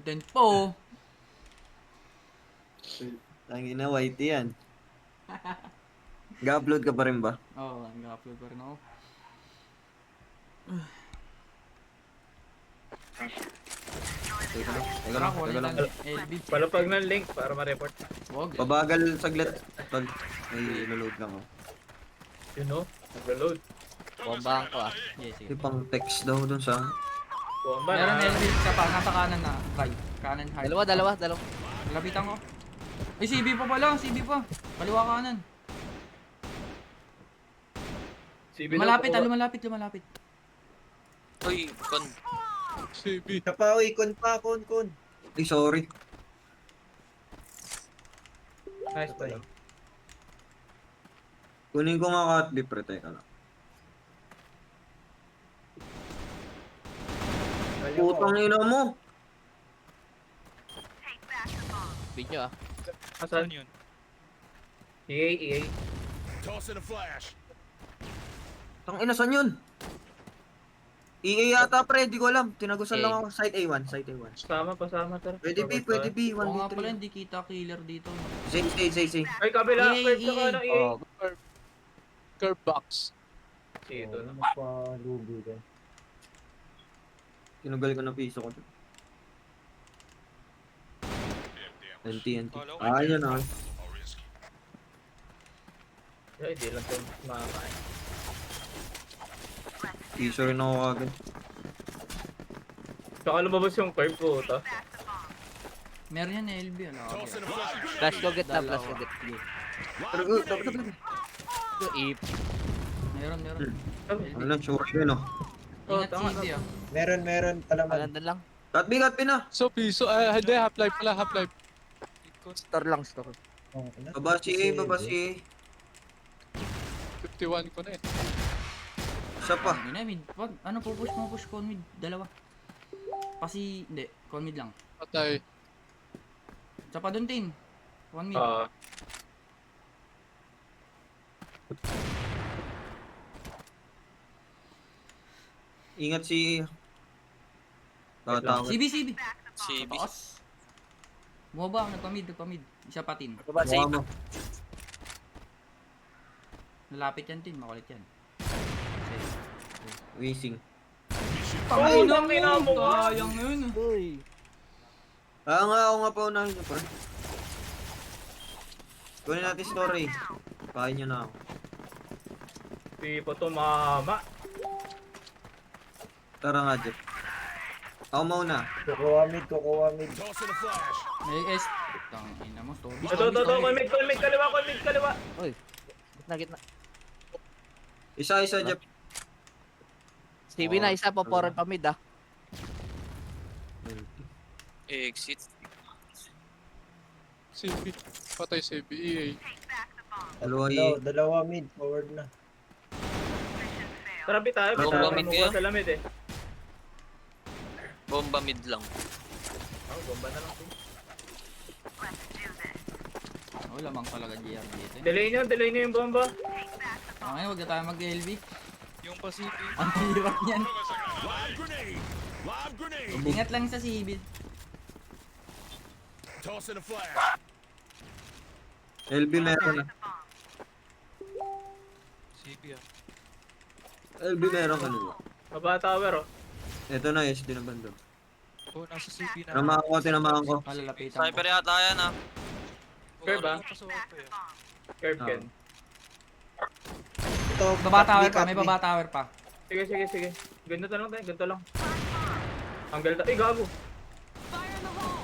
content po. Tangina, white yan. Ga-upload ka pa rin ba? Oo, nag-upload pa rin ako. Teka lang, teka Tara, lang, kuha teka na lang. LB. Palapag ng link para ma-report. Wag. Babagal saglit. Pag may load lang ako. You know? Nag-reload. Bombahan ko ah. Yes, sige. Yung pang text daw dun sa... Bomba Meron na. LB sa pa, nasa kanan na. Right. Kanan hard. Dalawa. Lapitan ko. Ay, CB pa pala. CB pa. Kaliwa kanan. CB Lumalapit daw, lumalapit. Uy, kon. CB. Kapawi, kon. Ay, sorry. Nice play. Kunin ko nga cut pre, teka lang. Putang ina mo. Video ah. Asan? yun? EA. Toss in a flash. Tang ina, saan yun? EA yata pre, di ko alam. Tinagusan EA. lang ako. Site A1. Pasama tara. Pwede B. 1, Oo nga 2, pala, 3. hindi kita killer dito. Zay. Ay, kabila. EA. Curve ka na EA. Oh, Curve box. Ito na. Tinugal ko na piso ko. NT. Yan ah. Ay, di lang ito makakain. Piso rin ako agad. Tsaka lumabas yung curve ko ito. Meron yan LB. Ano? Toss in a flash. flash go get na, flash go get. Pero dapat. If. Meron. Ano na, sure yun oh. Ingat tama, CB ah. Meron. Palaman. Maganda lang. Cut B na. So, piso. Hindi, half-life pala, half-life. Store lang, store. Baba si A. 51 ko na eh. Isa pa. Ina, mid. Wag. Ano, push con mid. Dalawa. Hindi. Con mid lang. Patay. Sa pa dun, tin. One mid. Ingat si... Tatawag. CB. CB. Taas. Bumaba, nagpamid. Isa patin. Baba sa Mukha mo. Lalapit yan, tin. Makulit yan. Wishing. Ay, Tangina tangina mo. Sayang yun. Uy. Ako nga pa unahin nyo, pre. Kunin natin story. Kain nyo na ako. Di pa to mama. Tara nga, Jeff. Ako mauna. Kukuha mid. Toss in a flash. May S. Tangina mo. Story. Ito, commit kaliwa. Uy. Gitna. Isa, Jeff. CB na, isa pa forward pa mid ah. Exit. CB. Patay CB. EA. Dalawa mid. Forward na. Tarabi tayo. Bomba mid kayo? Sa lamid eh. Bomba mid lang. Bomba na lang. Wala mang talaga GR dito. Delay nyo yung bomba. Ngayon, wag na tayo mag-LB. Yung pa CB. Ang hirap niyan. Live grenade. Ingat lang sa CB. Toss in a flash. LB meron na. CB ah. LB meron ka na. Baba tower oh. Ito na, SD na bando. Oh, nasa CB na. Tinamaan ko. Malalapitan ko. Sniper yata yan ah. Curve ba? Pasok pa yan. Curve Ken. Ito. Baba tower pa. May baba tower pa. Sige. Ganito lang tayo, ganito lang. Hanggal tayo. Ay, gago.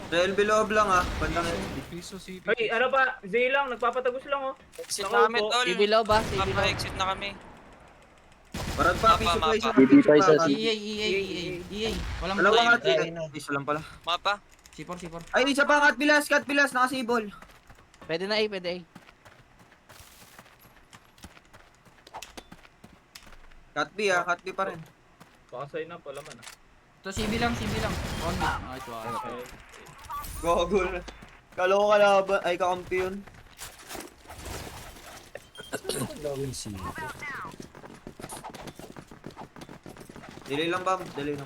Sa LB loob lang ah. Bandang SD. Piso CB. Ay, ano pa? Z lang, nagpapatagos lang oh. Exit Naku namin po. tol. CB low ba? CB low. Mapa-exit na kami. Parang pa, piso Mapa. pa. EA. Walang Dalawa nga, multi. piso lang pala. Mapa. C4. Ay, isa pa, cut bilas, nakasibol. Pwede na A, pwede A. Cut B pa rin. Pakasay na pala man ah. Ito CB lang. On mid. Nice one. Okay. Gogol. Kala ko kalaban, ay kakampi yun. Gawin CB. Delay lang ba? Live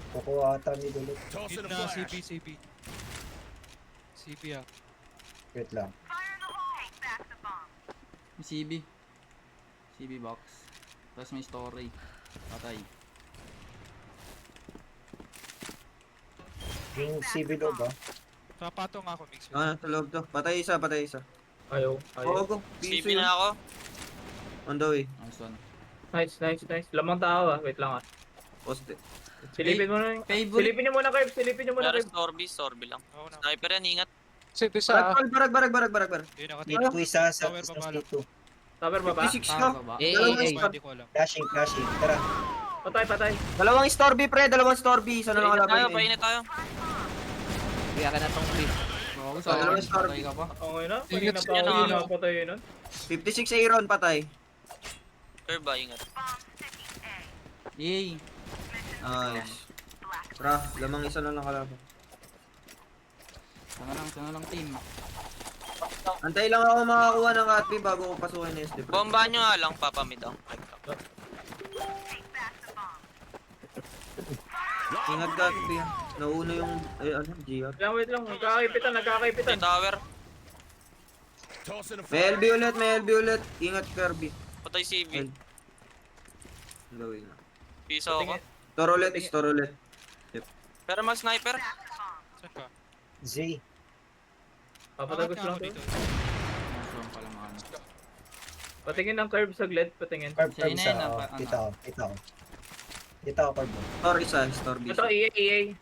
Kukuha ata ni Dulot. Toss Mid in a na, flash. CB, CB. CB ah. Wait lang. May CB. CB box. Tapos may story. Patay. Yung CB daw ba? Papatong ako, mix. Ah, sa loob to. Patay isa, patay isa. Ayaw. Oo, go. CB Piso yun. na ako. On the way. Nice one. Nice. Lamang tao ah. Wait lang ah. Poste. Silipin mo na. Favorite. Silipin niyo muna, Curve. Silipin niyo muna, Meron Curve. Storby lang. Ako na. Sniper yan, ingat. Sige, isa. Barag. Hindi Need nakatingin. ko isa sa Tower isang baba lang. C2. Tower baba. 56 Tama ka. ba ba? Dalawang Hindi star. ko alam. Flashing. Tara. Patay. Dalawang Storby, pre. Dalawang Storby. Isa na lang Painit tayo, kalaban. painit tayo. Bigyan ka na tong free. Oo, Sa dalawang sa star. patay ka pa. Okay na. Sige, Kanina pa yan ako ah. pinapatay yun. 56 Aaron, patay. Curve ba, ingat. Yay! Nice. Tara, lamang isa na lang kalaban. Sana lang team. Antay lang ako makakuha ng Kat B bago ko pasukin ni SD. Bomba nyo nga lang, papamid ako. Ingat Kat B. Nauna yung, GR. Wait lang. Nagkakaipitan. May tower. Toss in a May flash. LB ulit. Ingat Kirby. Patay CB. Gawin na. Piso ako. Store ulit. Pero mag sniper. Saan ka? Z. Papatagos Angat nga lang ako to. dito. Nice one pala mga ano. Patingin ng Curve saglit. Patingin. Carb Siya isa. yun na, Oh, ano? Kita ko, Carb. Store isa, Store B. Ito, EA.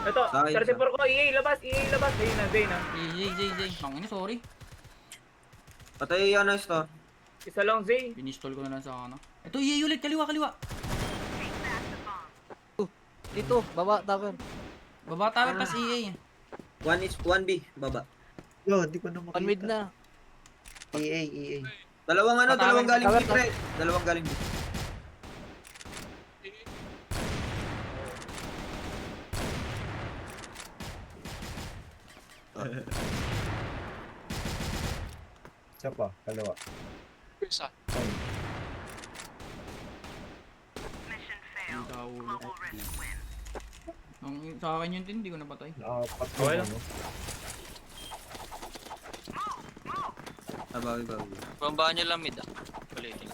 Ito, Sa akin 34 ko. EA, labas. Zay na. Yay. Tangina, sorry. Patay yan ang Store. Isa lang, Zay. Pinistol ko na lang sa ano. Ito, yay ulit. Kaliwa. Dito, baba, tower. Baba tower pas EA. 1B, baba. Yo, di ko na makita. On mid na. EA. Dalawang galing Tower, B, pre. Dalawang galing B. Isa pa, kalawa. Isa. Ang kaulo. Sa akin yun din, hindi ko napatay. Nakapat ko, Okay lang. ano. Bawi. Bomba nyo lang mid ah. Ulitin.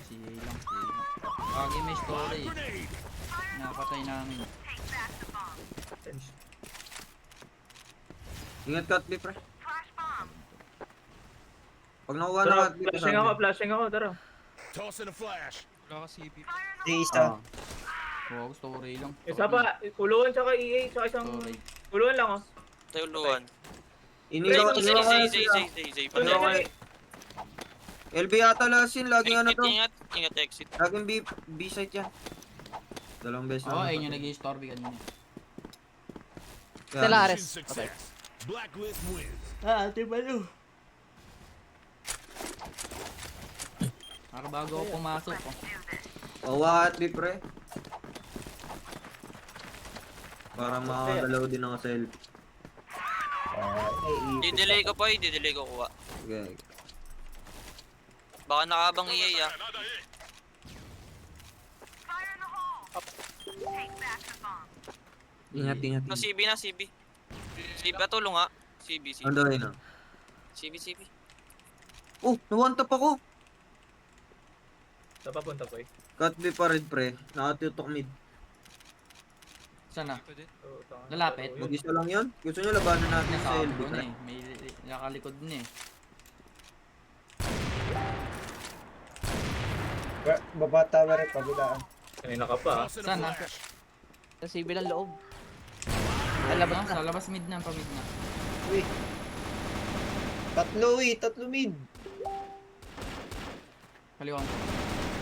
Si EA lang. Lagi may story. Grenade. Napatay namin. Ingat Kat B, pre. Pag nakuha ng Kat B, Flashing ako, tara. Toss in a flash. Wala ka CB. Z isa. Wow, story lang. Isa pa, uluan tsaka EA, tsaka isang... Story. Uluan lang oh. Tayo luwan. Iniwan ko Zay. sila. Zay. Uluan. LB yata lasin, laging ano to. Ingat exit. Laging B-site yan. Dalawang beses Oo, na. ayun yung nag-i-story kanina. Yan. Stellaris. Mission Okay. success. Blacklist wins. Ate Balu. Para bago ako pumasok. Owa Kat B, pre. Para makakadalaw din ako sa LB. Didelay ko pa didelay ko kuha. Okay. Baka nakabang EA ah. Ingat. No, CB na, CB. CB, tulong nga. CB. Ano yun na? CB. Oh, na-one tap ako. Sa papunta po eh. Kat B pa rin, pre. Nakatutok mid. Sana. Dito din. Lalapit. Mag-isa lang yun. Gusto nyo labanan natin sa Nasa LB, ko na pre. eh. May nakalikod na eh. Baba tower at pabilaan. Kanina ka pa. Toss in a Sana. flash. Sa CB lang loob. Labas na. Sa labas mid na. Pamid na. Uy. Tatlo mid. Kaliwang.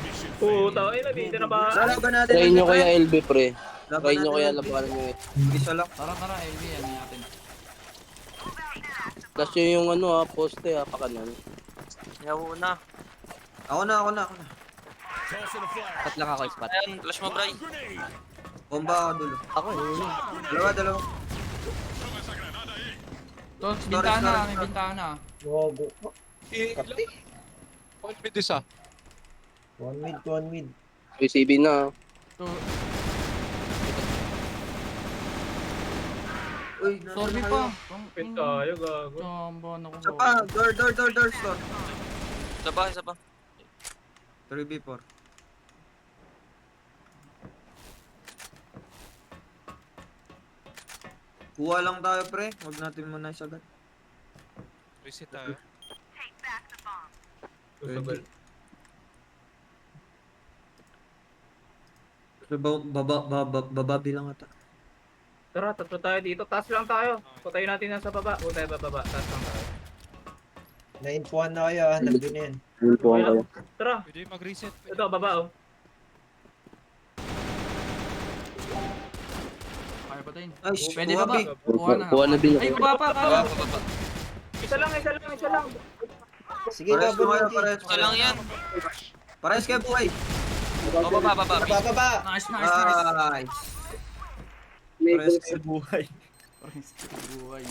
Mission Puta, failed. ay nandito na ba? Lalaban natin. Try nyo pre. kaya LB pre. Laban Try nyo natin, kaya LB. labanan nyo eh. Isa lang. Tara, LB. Ano natin? Plus yun yung ano ha, poste ha, pakanan. Yaw na. Ako na. Toss in a flash. Cut lang ako spot. Ayan, flash mo, Bray. Grenade. Bomba ako dulo. Ako Dalawa. To, bintana. May bintana. Gogo. Kati. All mid isa. One mid, one mid. May CB na. So, Uy, sorry nasa pa. kayo? Pit tayo, gago. Chamban ako. Isa pa, door, store. Isa pa, isa pa. 3v4. Kuha lang tayo, pre. Huwag natin muna isagad. Reset tayo. Susugal. Bababi lang ata. Tara, tatlo tayo dito. Taas lang tayo. Putayin natin nasa baba. Huwag tayo bababa. Taas lang tayo. Na-infohan na kayo ah, nandun na yan. Yun po Okay lang. kayo. Tara. Pwede mag-reset. Ito, baba oh. Kaya patayin. Ay, Pwede kuha, ba ba? B. Kuha na din Ay, ako. baba pa. Baba, Kala. baba. Isa lang. Sige, Pares labon kayo, mo, Jay. pares. Isa lang yan. Pares kayo, buhay. O, baba, baba. Bababa! Nice. Nice. Pares kayo, buhay. Parang buhay.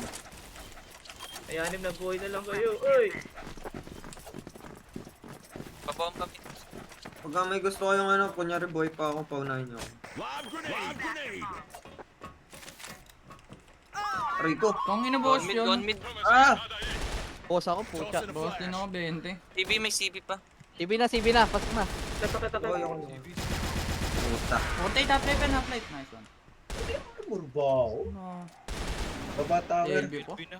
Ayanim na buhay na lang kayo. Uy! Babawang kami. Pagka may gusto kayong ano, kunyari buhay pa ako, paunahin niyo ako. Live grenade! Rico. Kung ina-boss Gone mid, yun. gone mid. Ah! Boss ako, pucha. Boss din ako 20. CB, may CB pa. CB na. Pasok na. Takot. Oy, ako. Puta. Forte, top life and half life. Nice one. Murbaw. No. Baba tower. LB po. B na.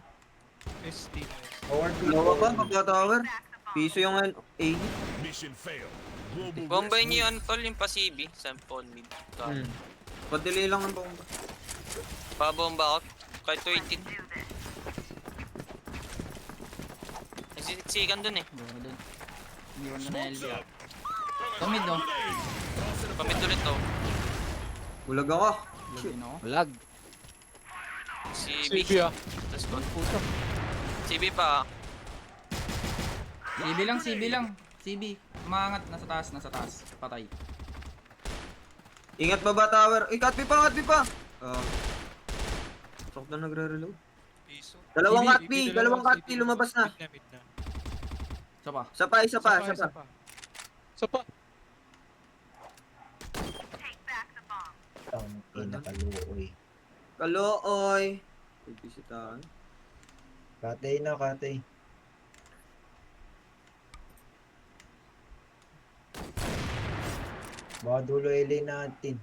ST na yun. Forward Dalawa ba? dito. Pagka tower? Piso yung A. Mission failed. Global Bombay risk niyo yun, tol, yung pa CB. Sample mid. Padili lang ang bomba. Pabomba ako. Kahit 18. Nagsisiksikan dun eh. Gano'n dun. Iniwan na na LB. Kamid no. Pamit ulit to. Bulag ako. Lagin ako. Vlog. CB. CB ah. Let's go. Puto. CB pa. CB lang. CB. Umangat. Nasa taas. Patay. Ingat baba tower. Cut B pa. Sok na nagre-reload. Piso. Dalawang CB, cut B. Dalawang cut B. Lumabas na. Mid na. Isa pa. Isa pa. Isa pa. Ang pinakaluoy. Kalooy. Pagbisitahan. Katay na, katay. Baka dulo LA natin.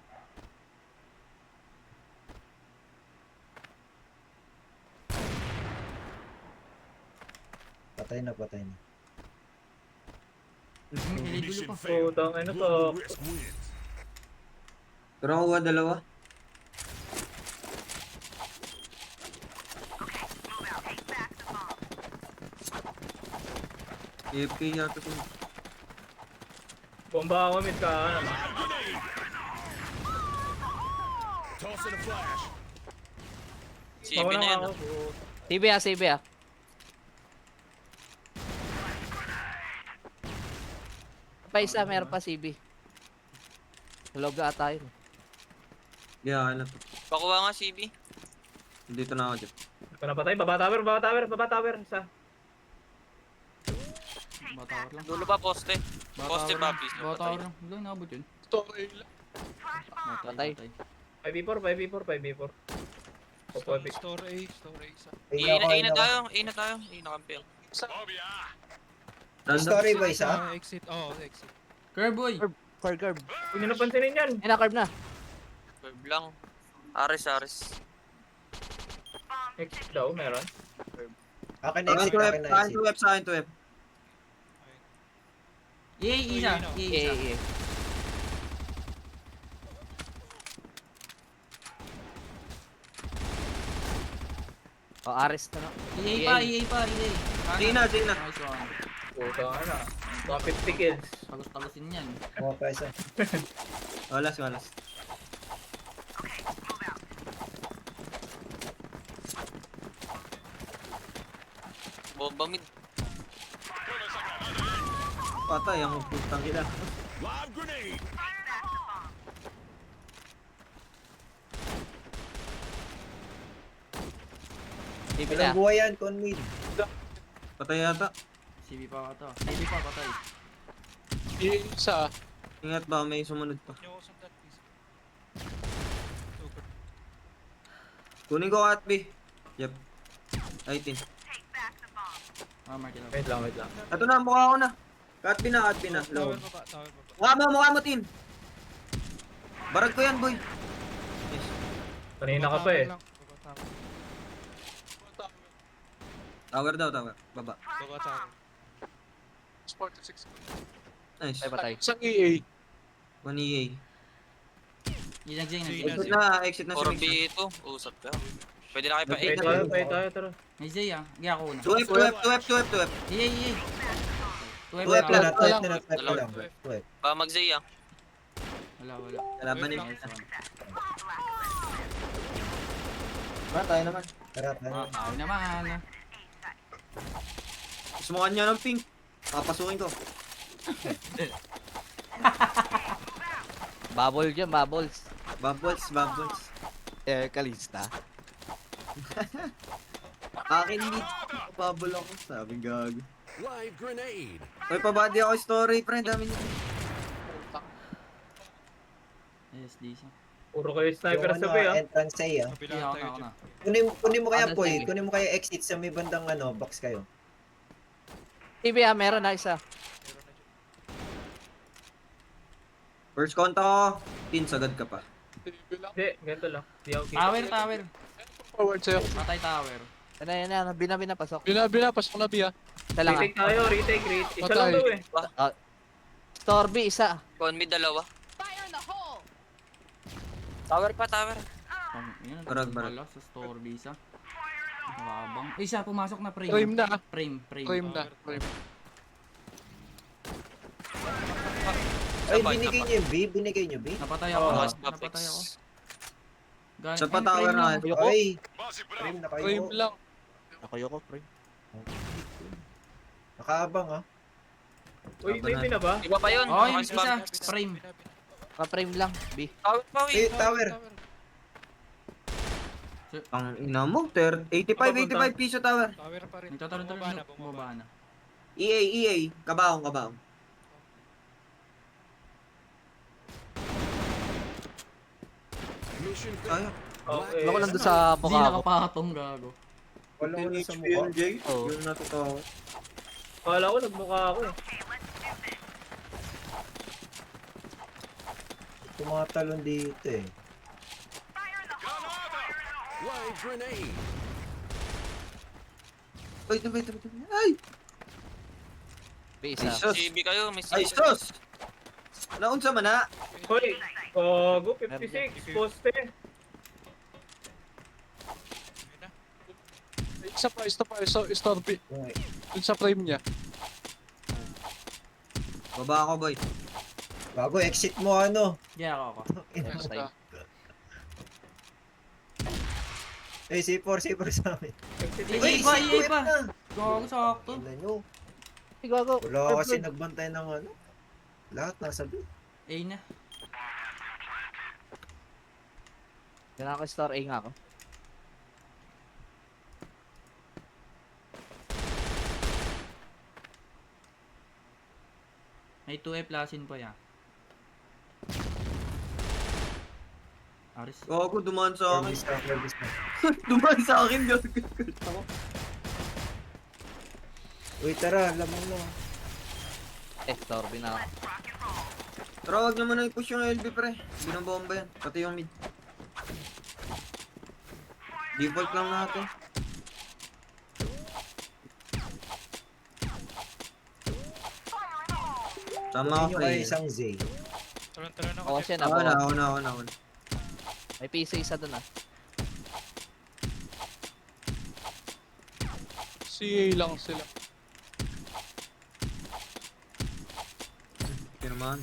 Patay na. Ilidulo Mission pa. failed. Putang ina to. Global risk wins. Pero kuha dalawa. AFK yata siya. Bomba ako mid ka. Ano? Tossing a flash. CB na yan. oh. CB ah. Pa isa, meron pa CB. Log ata yun. Yeah, ano to. Pakuha nga CB. Dito na ako dyan. Ito na patay. Baba tower. Isa. Batawar lang. Dulo pa poste. Poste pa, please. Batawar lang. Wala, naabot yun. Story lang. Patay. 5v4. Store A isa. A na tayo. A na campel. Story ba isa? Exit. Oh, exit. Curve boy. Curve. Huwag nyo napansinin yan. Ay na, curve na. Curve lang. Ares. Exit daw, meron. Akin Sa exit, akin akin na to exit. F, sa akin to F. Isa. Yeah. Oh, Ares na. EA pa. Sina. Nice one. Putang ina. Mga 50 kills. Tagus-tagusin yan. Kuha pa isa. Walas. Bomba mid. Patay ang putang ina. Live grenade. CB na. Walang buhay yan, con mid. Patay yata. CB pa ata. CB pa, patay. Isa. Ingat ba, may sumunod pa. Nyo ko sundan, please. Super. Kunin ko Kat B. Yep. 19. Ah, mark it up. Wait lang. Ito na, mukha ko na. Kat B na. Low. Tower baba. Mukha mo, Tin. Barag ko yan, boy. Yes. Kanina ka pa eh. Baba tower. Tower daw, tower. Baba. Baba tower. 46. Nice. Patay, patay. Isang EA. 1 EA. Yung nag-J. Exit na si 4B Mix. ito. Usap ka. Pwede na kayo pa Okay. 8. Pwede tayo, tara. May J ah. Gaya ko una. 2F. Iya. 2F na lang, 2F na lang, 2F na Dalawa. lang. 2F. Pa mag-Zay ah. Wala. Kalaban Nice nila. one. Tayo naman. Tara, tara. Ay naman. Sumukan niya ng pink. Papasukin ko. Bubble dyan, bubbles. Bubbles. Kalista. Akin lead. Bubble ako. Sabi gago. Live grenade. Uy, pabody ako story, friend. Dami niyo. Yes, DC. Puro kayo sniper Yung sa bay ah. entrance A ah. Kabila Iya, tayo ako dyan. na. Kunin mo kaya Ano, Poy, sige. kunin mo kaya exit sa may bandang box kayo. CB meron na isa. First contact ko. Tin, sagad ka pa. TV lang. Hindi, ganito lang. Di ako kita. Tower. Forward sa'yo. Patay tower. Yan, bina, pasok. Bina, pasok na B ah. Isa lang Retake tayo, retake. Isa Patay. lang daw eh. Storby, isa. Con mid dalawa. Tower pa, tower. Yan, Barag. wala sa store visa. Mabang. Isa, pumasok na frame. Frame na. Frame. Frame na. Frame. Ay, Sabay, binigay niyo B? Napatay Oo, ako. Last map Napatay ako. X. Galing. Sa Ay, patawer frame na. lang. Ayoko. Ay, Bossy frame na Frame kayo. lang. Ayoko, frame. Nakaabang ah. Uy, may pina ba? Iba pa yun. Oh, Mga yung spam. isa. Frame. Frame lang, B. Tower pa, Eh, wait. tower. Ang ina mo. 85 piso tower. Tower pa rin. Nagtatalon-talon. Bumaba Bumaba na. EA. Kabaong. Mission Ayaw. failed. Okay. Ako lang doon sa Hindi mukha ko. nakapatong gago. Wala ko sa mukha. Oo. Yung natutuwa. Kala ko nagmukha ako eh. Tumatalon dito eh. Live grenade. Wait. Ay! B, isa. Ay, sus! CB kayo, may Ay, CB. sus! Naunsa man na? Hoy, go 56, poste. Isa pa, Storby. Kung Dun sa frame niya. Baba ako, boy. bago exit mo ano. Gaya ako. Patay. Eh, C4 sa amin. Uy, EA pa. Gago, sakto. Wala nyo. Gago. Wala kasi nagbantay ng lahat nasa B. A na. Yan ako, store A nga ako. May 2A plusin pa yan. Aris. Gago, dumaan sa akin. Service na. Dumaan sa akin, gago. Uy, tara, lamang mo. Storby na ako. Pero wag naman na i-push yung LB, pre. Binobomba yan. Pati yung mid. Default lang natin. Tama Kunin ako nyo kayo eh. isang Z. Taran ako. Ako siya na. Ako na. May PC isa doon ah. CA lang sila. Hindi naman.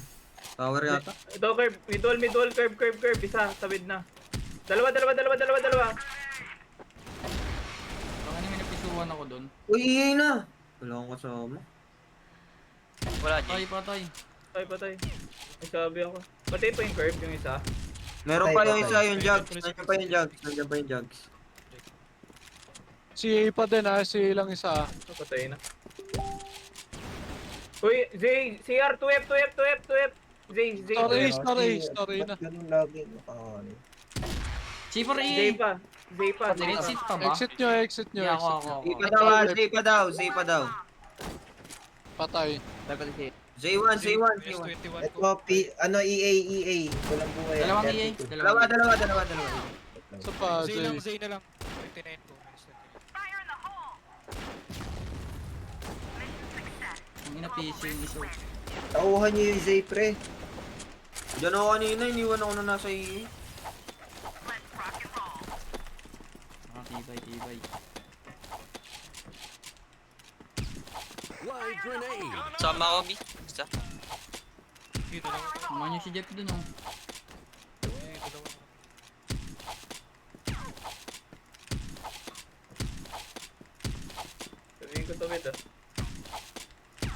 Tower yata. Ito curve, middle, curve, isa, tawid na. Dalawa. Baka naman may napisuhan ako dun. Uy, EA na! Wala akong kasama. Wala, G. Patay. Patay. May sabi ako. Patay pa yung curve, yung isa. Meron pa Patay, yung patay. isa, yung jugs. Nandiyan pa yung jugs. CA pa din ah. CA lang isa ah. Patay na. Uy, Zay, CR, 2F. Zay. Sorry, Kasi, sorry na. ba't ganun lagi? Ano? C4 Zay EA. pa. Zay pa. Exit pa ba? Exit nyo, exit nyo, Yeah, exit ako, nyo. ako. Zay pa daw, ah. Zay pa daw. Zay pa daw. Patay. Dapat si J1, J1, Minus J1. 21 Ito, ko. EA. Walang buhay. Dalawang EA. 32. Dalawa. Isa pa, Zay lang, Zay. Zay na lang. 29 ko. Minus 29. Ang ina PC yung iso. Tauhan niyo yung Zay, pre. Diyan ako kanina, iniwan ako na nasa EA. Tibay. Live grenade. Sama ako, B. Isa. Yun, dalawa. Samahan niyo si Jeff dun oh. Yun, dalawa. Sabihin ko to, wait ah.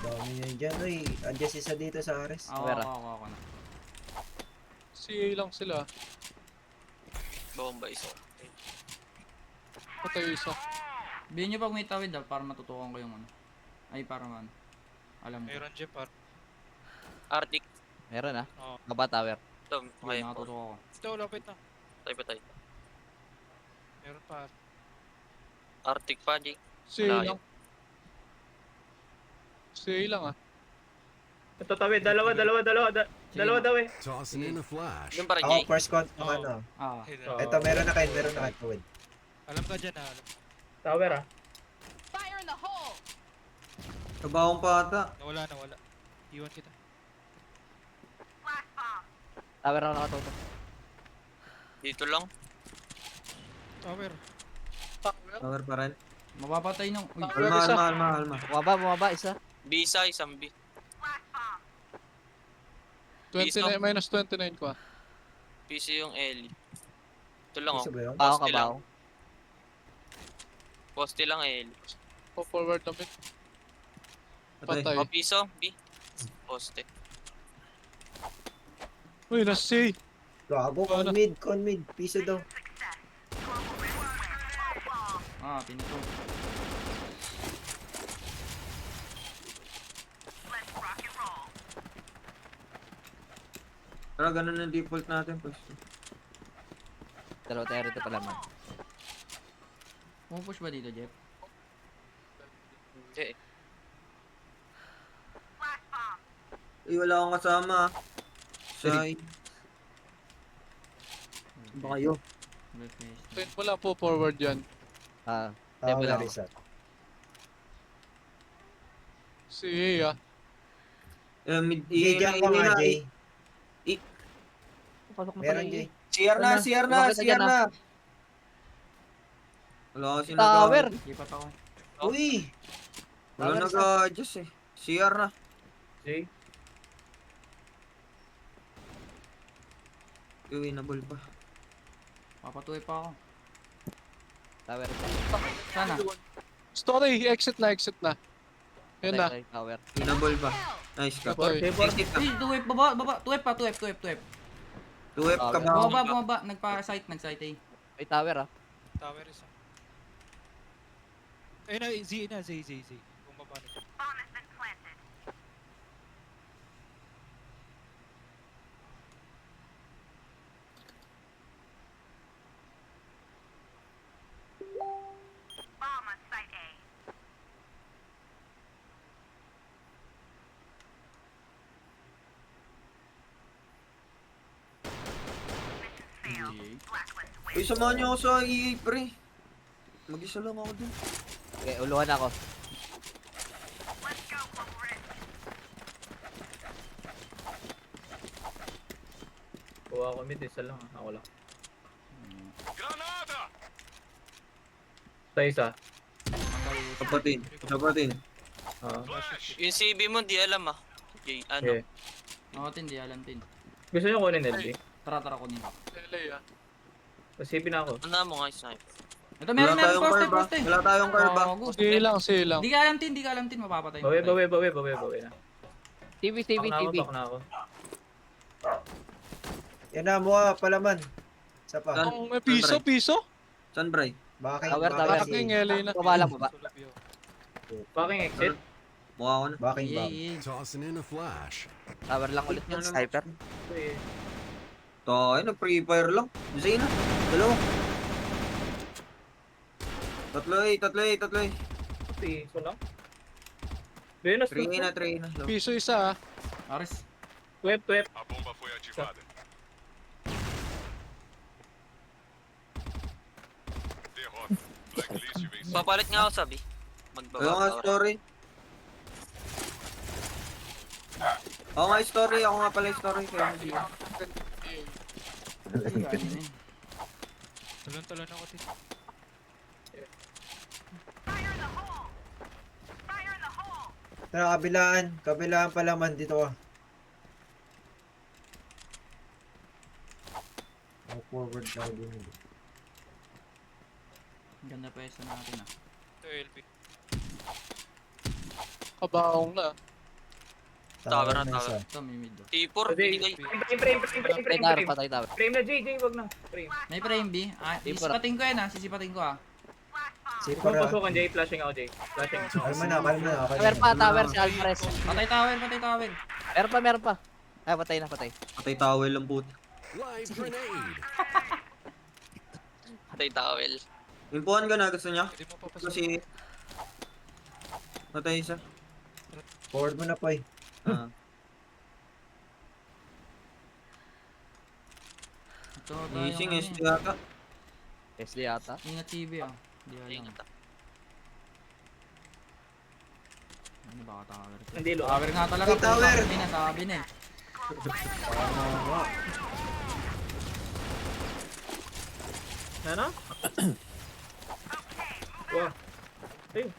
Dami niyo dyan. Uy, andyan si isa dito sa Ares. Ako na. CA lang sila. Bomba isa. Patay isa. Bilhin niyo pag may tawid para matutukan ko yung ano. Ay, para man. Alam ko. Meron dyan par. Arctic. Meron ah. Oo. Baba tower. Ito, Okay, okay. nakatutukan ko. Ito, lapit na. Patay. Meron par. Arctic pa, Jake. CA Malayo. lang. CA lang ah. Ito tawid, dalawa daw eh. Tossing in a flash. Yung para, Ako, Jake. first count ng Oo. ano. Hey, Oo. Ito, meron na kayo. Tawid. Alam ka dyan ah. Alam. Tower ah. Kabahong pa ata. Nawala. Iwan kita. Tower ako nakatutok. Dito lang. Tower. Power pa rin. Mapapatay nung... Uy, Alma. Bumaba isa. B isa, isang B. 29, minus 29 ko ah. PC yung Ellie. Ito lang Isa oh. ba yun? Bao Poste lang. kabaw. Poste lang Ellie. Forward na mid. Patay. O, piso, B. Poste. Uy, nasa CA. Gago, con mid. Piso daw. pinito. Pero ganun ang default natin. Pwesto. Dalawa tayo rito pala man. Pumupush ba dito, Jeff? Hindi eh. Wala akong kasama. Say. Ba kayo? Train mo lang po forward yan. Ah, Tower lang. isa. CA ah. Jay, dyan ka nga, Jay. Pasok mo Meron, pala Jay. CR na. Bakit na dyan, ah? Wala kasi Tower. Lipat ako. Uy! Wala Tower nag-adjust eh. CR na. Zay. Winnable pa. Papatuloy pa ako. Tower isa. Sana. Story, exit na. Yun na. Tower. Winnable pa. Nice ka. Patay. Exit ka. Uy, 2F, baba. 2F pa, 2F. 2F ka ba? Bumaba. Nagpa-site eh. May tower ah. Tower isa. Ayun na, Zay. Bumaba na. Uy, samahan niyo ako sa EA, pre. Mag-isa lang ako dun. Okay, uluhan ako. Kuha ko mid, isa lang ah. Ako lang. Sa isa. Kapatin. Ah. Yung CB mo, di alam ah. Jay, ano? Okay. Ako tin, di alam tin. Gusto nyo kunin LB? Tara ko nito. LA ah. Pasipin na ako. Ano mo nga yung sniper? Ito, meron poste. Wala tayong curve ah. CA lang. Di ka alam tin, mapapatay. Bawi na. TV. Back na ako. Yan na, mukha palaman. Isa pa. Saan? Ang may piso? Saan, Bray? Baka Tower. Baka yung LA na. Baba lang baba. Fucking exit. Mukha ko na. Backing bomb. Tossing in a flash. Tower lang ulit yun, sniper. Ito eh. Tayo, nag-free fire lang. Zay na. Dalawa. Tatlo eh. Piso lang. Venus, Three na. Piso isa ah. Ares. Twep. Papalit nga ako sabi. Ayaw nga Magbaba. story. Ako nga story. Ako nga pala story. Kaya hindi. Talon ako dito. Tara, kabilaan pala man dito ah. Forward tayo din. Ganda pa isa natin ah. Ito LB. Kabaong na. Tower na, na tower. isa. Ito, may mid oh. T4, binigay. Patay tower, patay tower. Frame na J, wag na. Frame. May frame B. Ah, Di pa- sisipating ko yan ah. Sisipating ko ah. Sipor ah. Pasukan J, flashing ako J. Flashing. Kalma na. Okay Tower na. pa, tower si Alvarez. Patay tower. Meron pa. Ay, patay na, patay. Patay towel lang puto. Live grenade. Patay towel. Impuhan ka na. Gusto niya? Pwede mo papasok. Kasi... Patay isa. Forward mo na po eh. Ah. Ito tayo. Gising ano SD eh. yata. SD ata. Ingat TV ah. Hindi alam. Ingat ah. Ano ba tower? Hindi lo. Tower nga talaga. May tower. Sabi na eh. Ano? Wow. Ayun.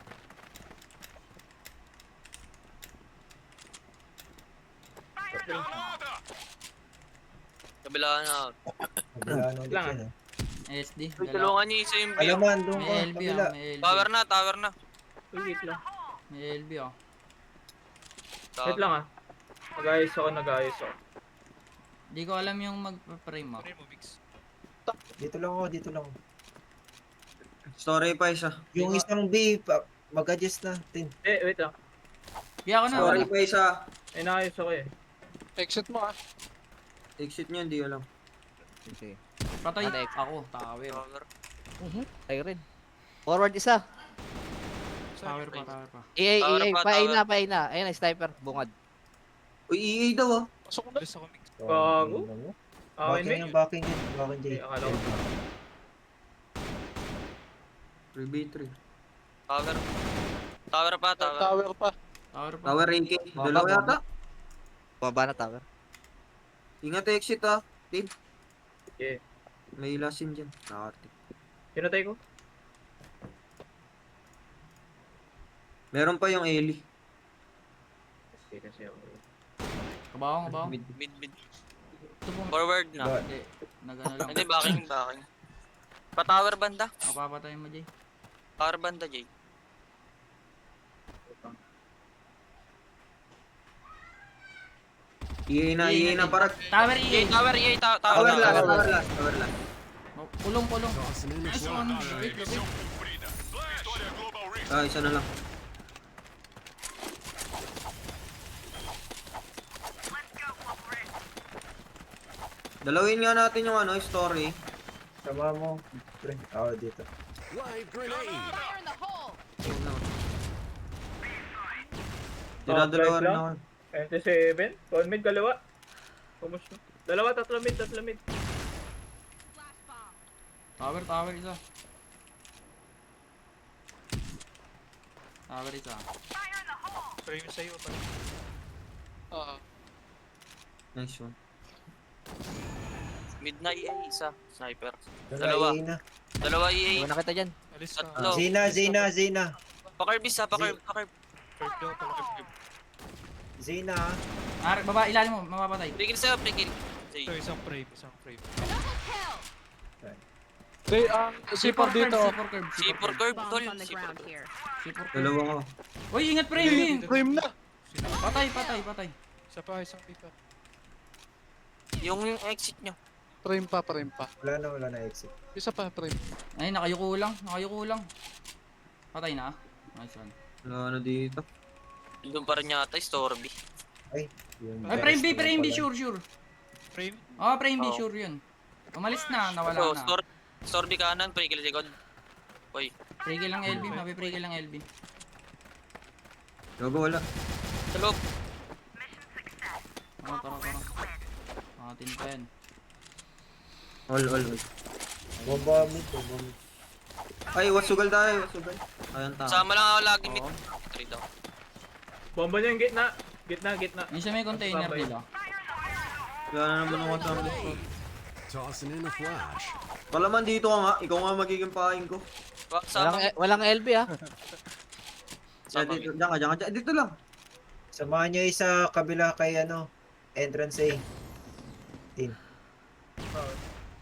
Kabila na. Kabilaan ulit Lang, yan ah. SD. Uy, Dalawa. tulungan niyo isa yung view. Alaman, doon May ka. LB Kabila. ah. May LB. Tower na. Wait lang. May LB ah. Wait lang ah. Nag-ayos ako. Hindi ko alam yung mag-frame ah. Pwede mo mix. Dito lang ako. Story pa isa. Yung isang B, mag-adjust na. Tin. Wait lang. Kaya ako na. Story Wala. pa isa. Naayos ako eh. Exit mo ah. Exit niyo, hindi alam. Okay. Patay. Alex. Ako. Tower. Tower. Tayo rin. Forward isa. Tower pa. EA, Tower pa, tower. pain na. Ayun na, sniper. Bungad. Uy, EA daw ah. Pasok na. Alis ako mix. Gago. Backing J. Okay, akala ko. 3v3. Tower pa. Tower pa. Tower ranking. Dalawa yata. Baba na tower. Ingat exit ah. Team. Yeah. May lasin dyan. Nakarte. Pinatay ko. Meron pa yung Ellie. Okay, kasi ako. Kabaong. Mid. Ito po. Forward na. Hindi. Nagano lang. Hindi, backing. Pa-tower banda. Mapapatay mo Jay. Tower banda, Jay. EA na parang. Tower EA, EA. tower, EA, tower. Tower last. Kulong. Tossing in a Nice one. flash. Lupit. Ah, isa na lang. Dalawin nga natin yung story. Sama mo. Pre. Ako dito. Live grenade. Dinadalawa rin lang. ako. 27. Con mid, dalawa. Kumusta? Dalawa, tatlo mid. Tower isa. Tower isa. Frame sa'yo pala. Ah. Nice one. Mid na EA, isa. Sniper. Dalawa. Dalawa. Na. Dalawa EA. Iwan na kita dyan. Alis ka. Tatlo. Zina. Pakarbis ha, pakarb. Curve daw pala. Zina. Baba, ilalim mo. Mapapatay. Free sa'yo, free. Ito, isang frame. C4 dito. C4 curve, tol. C4 curve. Dalawa ko. Uy, ingat frame. Frame na. Patay. Isa pa, isang pipa. Yung exit nyo. Frame pa. Wala na exit. Isa pa, frame. Ay, nakayuko lang. Patay na. Nice one. Wala na dito. Doon pa rin yata, Storby. Yung Ay, frame B, best frame B, pala. sure. Frame. Oh, frame B, Oo. sure yun. Umalis na, nawala So, na. Storby kanan, pre-kill likod. Uy, Pre-kill lang LB, mapi-pre-kill lang LB. Gago, wala. sa loob. Tara. Atin pa yan. All. Bomba mid. Ay, wasugal tayo, wasugal. Ayan tayo. Sama lang ako lagi mid. 3 daw. Bomba niya yung gitna. Gitna. Yung sa may container Babay. nila. Kaya na naman ako sa Tossing in a flash. Palaman dito ka nga, ikaw nga magiging pahain ko. Sama. Walang LB ah. Diyan, Sama dito, mid. diyan ka. Dito lang. Samahan nyo yung sa kabila kay entrance A.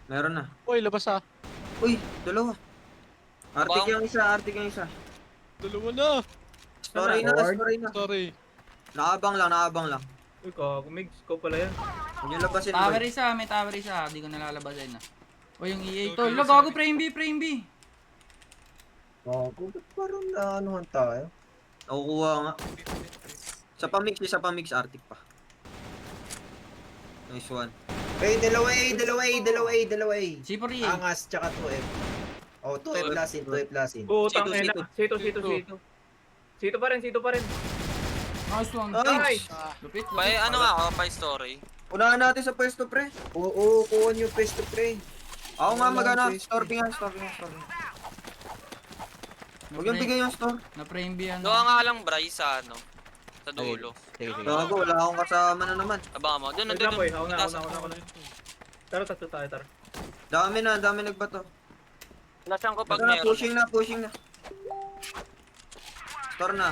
Meron na. Uy, labas ah. Uy, dalawa. Arctic Bang. yung isa. Dalawa na. Story na. Sorry. Nakabang lang. Uy, kagumig. Scope pala yan. Huwag yung labasin. Tower boy. isa, may tower isa. Di ko nalalabasin na. O yung EA to. Ilo, gago, frame B. Oh, ba't parang naanuhan tayo? Nakukuha nga. Sa pamix, Arctic pa. Nice one. Hey, dalawa A. C4 EA. Angas, tsaka 2F. Oh, 2F lasin. Utang Sito, ina. Sito. Sito pa rin. Nice one. Nice. Lupit. Pay, ano nga ako, pay story. Unahan natin sa pwesto, pre. Oo, kuha nyo pesto pre. Ako nga Wala magana. pwesto. Store nga. Huwag yung bigay yung store. Na frame B Doon nga lang, Bry, sa ano. Sa dulo. Gago, wala akong kasama na naman. Abangan mo. Doon, Wait lang, boy. Ako na. Tara, tatlo tayo, tara. Dami nagbato. Flashan ko pag Pag meron. pushing na. Store na.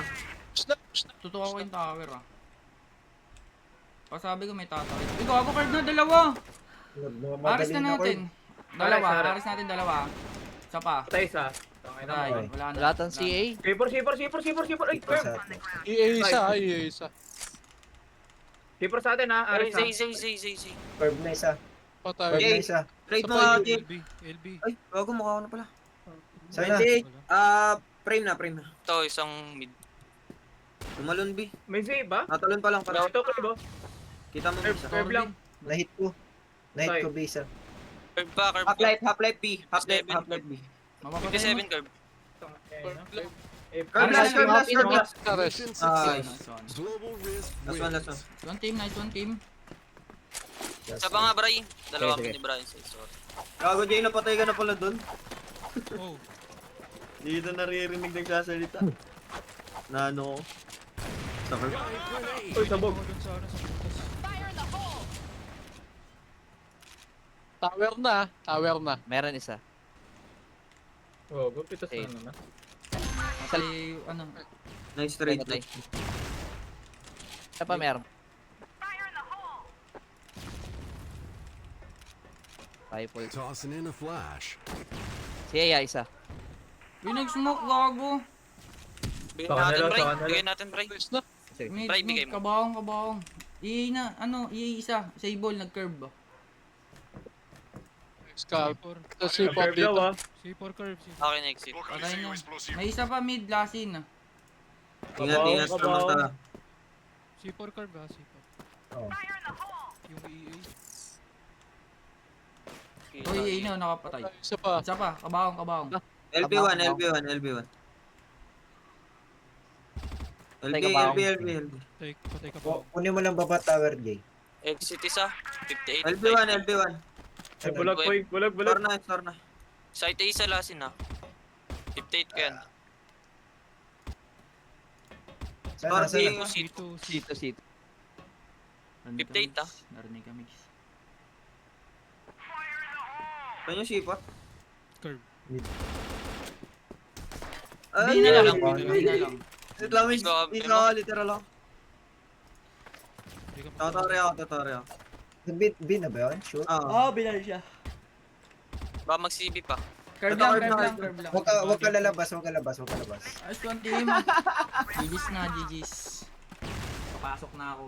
Tutuwa ko yung tower ah. Pasabi ko may tatawid. Ikaw, ako card na dalawa. Aris na natin. Aris. Aris natin dalawa. Isa pa. Patay isa. Tangay na Patay. mo. Wala na. Wala tang CA. Sipor. Ay, Kerm. EA isa. Sipor sa atin ha. Aris ha. Zay. Curve na isa. Patay. Okay. Trade mo nga, Jake. LB. Ay, gago, mukha ko na pala. Sana. 28. Frame na. Ito, isang mid. Tumalon, B. May save ba? Natalon pa lang pala. Ito, Kerm. Kita mo Kerm, isa. Kerm lang. Nahit ko. Nahit ko bisa. Curve pa, curve pa. Half-life B. Half-life B. Mapapatay 57 mo. curve. Curve last. Ares. Mission Nice. success. Nice one. Global risk Last wins. one. Nice one team. Sa ba nga, Bry? Dalawa Okay, mid ni Brian sa sorry. Gago, Jay, napatay ka na pala dun. Oh. Dito naririnig nagsasalita. Na ano ko. Sa curve. Live grenade. Uy, sabog. Doon sa ano, sa butas. Tower na. Meron isa. Oh, gupitas Save. na naman. Kasi, ano, Nice trade. Patay. Isa pa meron. Rifle. Tossing in a flash. CA isa. yung nag-smoke, gago. Bigyan Sa natin, kanila, Bry. sa kanila. Bigyan natin, Bry. Nice na. Mid, Try, bigay mo. kabahong. EA na, EA isa. Sable, nag-curve ba? Scalp. C4. Sa C4 Kerm daw dito. ah. C4 curve. Okay, exit. Patay na. May isa pa mid, lasin ah. Ingat, Kabaw. samantala. C4 curve ha, C4. Oh. Yung EA. O EA na, nakapatay. Isa pa. Isa pa, kabahong. LB1. Patay ka ba? LB. Patay ka ba? Kunin mo lang baba tower, Jay. Exit isa. 58. LB1. Ay, bulag boy. Bulag. Store na. Site A isa lasin ha. 58 ko yan. Sana. Sorry. C2. Sito. 58 ah. Narinig kami. Saan yung sipa? Curve. Hindi na lang. Wait lang, Let's go, literal ako. Hindi ka Tatari ako. B na ba yun? Shoot. Binal siya. Baka mag-CB pa. Curve Ito, lang. Huwag ka lalabas. Ayos one team. GG's. Papasok na ako.